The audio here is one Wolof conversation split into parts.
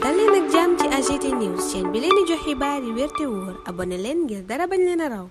dal leen ak jàmm ci AGT News chaîne bi leen di jox xibaar yi wér te wóor abonné leen ngir dara bañ leen a raw.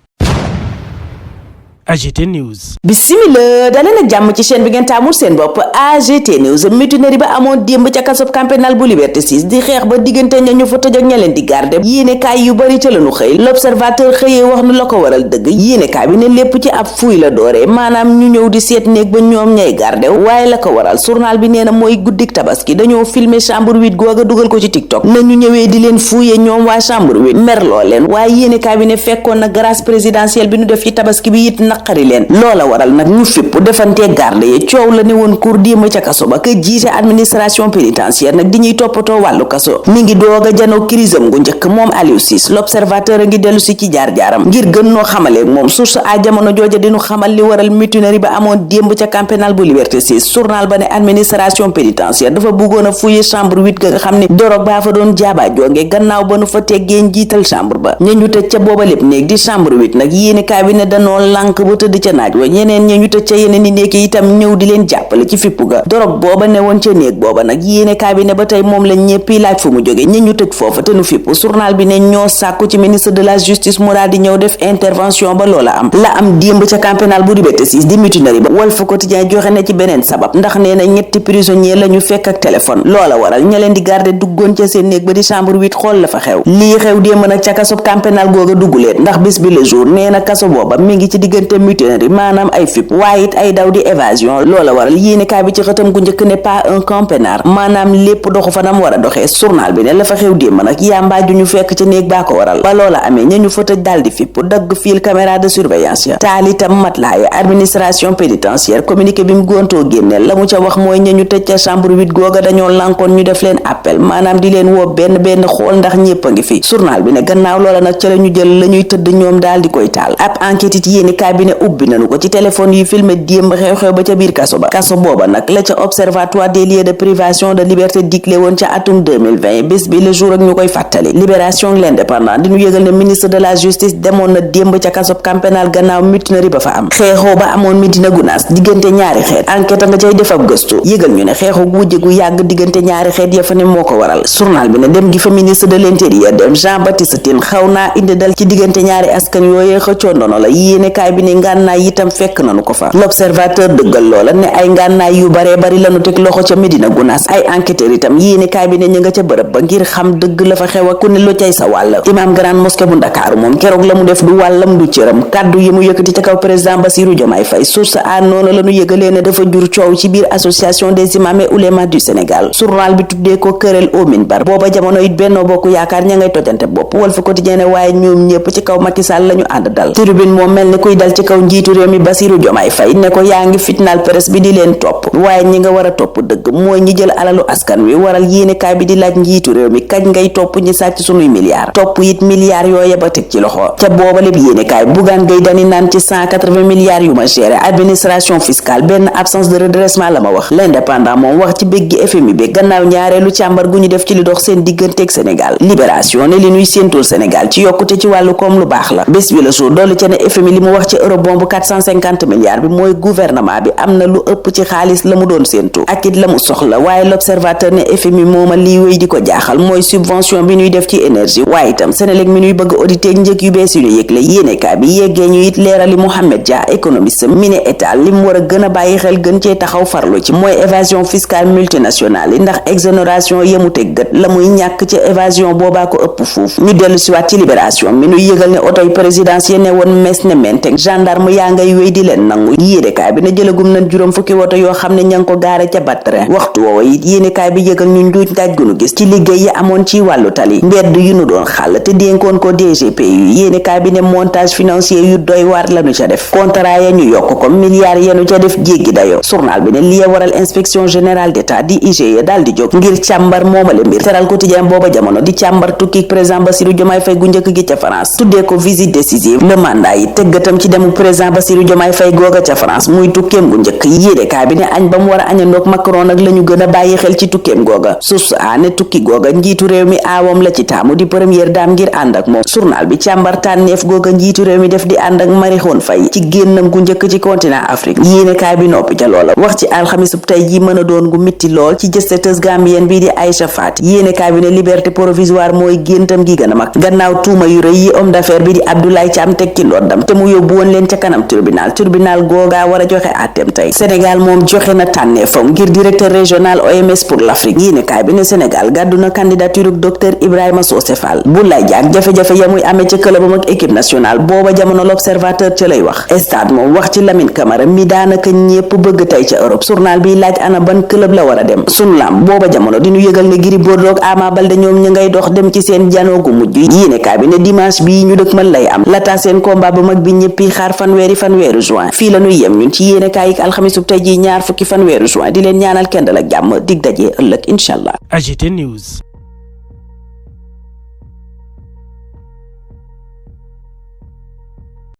AGT News. Bismillah daleen ak jàmm ci chaîne bi ngeen taamul seen bopp AGT News. mutinerie ba amoon démb ca kasob camp pénal bu Liberté 6 di xeex ba diggante ña ñu fa tëj ak ña leen di garde yéenekaay yu bari ca lañu xëy l'observateur xëyee wax nu la ko waral dëgg yéenekaay bi ne lépp ci ab fuuy la dooree maanaam ñu ñëw di seet néeg ba ñoom ñay garde waaye la ko waral journal bi nee na mooy guddik tabaski dañoo filmer chambre 8 googa dugal ko ci TikTok na ñu ñëwee di leen fuuye ñoom waa chambre 8 merloo leen waaye yéenekaay bi ne fekkoon na grâce présidentielle bi ñu def ci tabaski bi it naqari leen loola waral nag ñu fipp defantee garde yi coow la ne woon cour démb ca kaso ba ka jiite administration pénitentiaire nag di ñuy toppatoo wàllu kaso mi ngi doog a janoo crisam gu njëkk moom Aliou Ciss l'observateur a ngi dellu si ci jaar-jaaram ngir gën noo xamaleeg moom source a jamono jooja dinu xamal li waral mutinerie ba amoon démb ca camp pénal bu Liberté 6 journal ba ne administration pénitentiaire dafa bëggoon a fouiller chambre 8 ga nga xam ne dorog baa fa doon jaaba jonge gannaaw ba nu fa teggee njiital chambre ba ña ñu tëj ca booba lépp néeg di chambre 8 nag yéeni kaay bi ne danoo lànk ba tëdd ca naaj wa ñeneen ña ñu tëj ca yeneen i néeg itam ñëw di leen jàppale ci fippu ga dorog booba ne woon ca néeg booba nag yéene kaay bi ne ba tey moom la ñéppi laaj fu mu jóge ña ñu tëj foofa te nu fippu journal bi ne ñoo sàkku ci ministre de la justice mu daal di ñëw def intervention ba loola am la am démb ca camp pénal bu Liberté 6 di mutinerie ba Walf Quotidien joxe na ci beneen sabab ndax nee na ñetti prisonnier la ñu fekk ak téléphone loola waral ña leen di garder duggoon ca seen néeg ba di chambre 8 xool la fa xew lii xew démb nag ca kaso camp pénal googa dugguleet ndax bis bi le jour nee na kaso booba mi ngi ci diggante mutinerie maanaam ay fipp waaye it ay daw di évasion loola waral yéenekaay bi ci xëtam gu njëkk ne pas un camp pénal maanaam lépp doxu fa nam war a doxee journal bi ne la fa xew démb nag yàmbaa ju ñu fekk ca néeg baa ko waral ba loola amee ña ñu fa tëj daal di fipp dagg fiil caméra de surveillance ya taal itam matlaaya administration pénitentiaire communiqué bi mu góontoo génneel la mu ca wax mooy ña ñu tëj ca chambre 8 googa dañoo lànkoon ñu def leen appel maanaam di leen woo benn xool ndax ñépp a ngi fi journal bi ne gannaaw loola nag ca la ñu jël la ñuy tëdd ñoom daal di koy taal ab enquête it yéenekaay bi ne ubbi nañu ko ci téléphone yi filmé démb xew-xew ba ca biir kaso ba kaso booba nag la ca observatoire des lieux de privation de liberté digle woon ca atum 2020 bés bi le jour ak ñu koy fàttali libération l'indépendant di ñu yëgal ne ministre de la justice demoon na démb ca kaso camp pénal gannaaw mutinerie ba fa am xeexoo ba amoon Médina Gounass diggante ñaari xeet enquête nga cay def ab gëstu yëgal ñu ne xeexu wujje gu yàgg diggante ñaari xeet ya fa ne moo ko waral journal bi ne dem gi fa ministre de l'intérieur dem Jean-Baptiste Tine xaw naa indi dal ci diggante ñaari askan yooyee xëccoo ndono la yéenekaay bi ne ngànnaay itam fekk nanu ko fa l'observateur dëggal loola ne ay ngànnaay yu baree bari lanu teg loxo ca Médina Gounass ay enquêteurs itam yéenekaay bi ne ñu nga ca bërëb ba ngir xam dëgg la fa xew ak ku ne lu cay sa wàll imam grande mosquée bu Ndakaaru moom keroog la mu def du wàllam du cëram kàddu yi mu yëkkati ca kaw président Bassirou Diomaye Faye source a noonu la ñu yëgalee ne dafa jur coow ci biir association des imams et oulémas du Sénégal journal bi tuddee ko querelle au minbar booba jamono it Benno Bokk Yaakaar ña ngay tojante bopp Walf Quotidien ne waaye ñoom ñëpp ci kaw Macky Sall la ñu ànd dal tribune moom mel ni kuy dal ci kaw njiitu réew mi Bassirou Diomaye Faye ne ko yaa ngi fitnaal presse bi di leen topp waaye ñi nga war a topp dëgg mooy ñi jël alalu askan wi waral yéenekaay bi di laaj njiitu réew mi kañ ngay topp ñi sàcc sunuy milliards topp it milliards yooye ba teg ci loxo ca booba lépp yéenekaay Bougane Gueye Dany naan ci 180 milliards yu ma géré administration fiscale benn absence de redressement la ma wax l'indépendant moom wax ci bég gi FMI bi gannaaw ñaareelu càmbar gu ñu def ci li dox seen digganteeg Sénégal libération ne li ñuy séentul Sénégal ci yokkute ci wàllu koom lu baax la bés bi la jour dolli ca ne FMI li mu wax ci eurobond bu 450 milliards bi mooy gouvernement bi am na lu ëpp ci xaalis la mu doon séentu ak it la mu soxla waaye l'observateur ne FMI mooma lii wéy di ko jaaxal mooy subvention bi ñuy def ci énergie waaye itam Senelec mi ñuy bëgg auditer njëg yu bees yu ñu yëgle yéenekaay bi yeggee ñu it leerali Mohamed Dia économiste mi ne état li mu war a gën a bàyyi xel gën cee taxaw farlu ci mooy évasion fiscale multinationale yi ndax exonération yemu teg gët la muy ñàkk ci évasion boobaa ko ëpp foofu ñu dellu siwaat ci libération mi ñuy yëgal ne oto yi présidentiel ne woon mes ne menteng gendarme yaa ngay wéy di leen nangu yéenekaay bi ne jëlagum nañ juróom fukki woto yoo xam ne ña ngi ko gaare ca Batrin waxtu woowa it yéenekaay bi yëgal ñu njuuj njaaj gunu gis ci liggéey yi amoon ci wàllu tali mbedd yu nu doon xàll te dénkoon ko DGP yu yéenekaay bi ne montage financier yu doy waar lañu ca def contrat ya ñu yokk ko milliards yenu ca def jéggi dayo journal bi ne li waral inspection générale d'état di IGE daal di jóg ngir càmbar moomale mbir teral quotidien booba jamono di càmbar tukki président Bassirou Diomaye Faye gu njëkk gi ca France tuddee ko visite décisive le mandat yi teggatam ci dem dem président Bassirou Diomaye Faye googa ca France muy tukkeem gu njëkk yéenekaay bi ne añ ba mu war a añandoog Macron nag la ñu gën a bàyyi xel ci tukkeem googa source a ne tukki googa njiitu réew mi aawam la ci taamu di première dame ngir ànd ak moom journal bi càmbar tànneef googa njiitu réew mi def di ànd ak Marie-Khone Faye ci génnam gu njëkk ci continent Afrique yéenekaay bi noppi ca loola wax ci alxamisub tey ji mën a doon gu mitti lool ci gësteteuse gambienne bii di Aïcha Fati yéenekaay bi ne liberté provisoire mooy géntam gi gën a mag gannaaw tuuma yu rëy yi homme d'affaires bi di Abdoulaye Thiam teg ci ndoddam te mu yóbbu woon leen ca kanam tribunal googa war a joxe àtteem tey Sénégal moom joxe na tànneefam ngir directeur régional OMS pour l'Afrique yéenekaay bi ne Sénégal gàddu na candidature docteur Ibrahima Socé Fall bu lay jaag jafe-jafe ya muy amee ca clubam ak équipe nationale booba jamono l'observateur ca lay wax stade moom wax ci Lamine Camara mi daanaka ñépp bëgg tey ca Europe journal bi laaj ana ban club la war a dem sunu lam booba jamono di ñu yëgal ne Gris Bordeaux ak Ama Baldé ñoom ñu ngay dox dem ci seen janoogu mujj yéenekaay bi ne dimanche bi ñu dëkkmal lay am lataa seen combat bu mag bi ñëppi xaar fanweeru juin fii la ñuy yem ñun ci yéenekaay yi alxamisub tey ji ñaar fukki fanweeru juin di leen ñaanal kendal ak jàmm dig daje ëllëg inshallah. AGT News.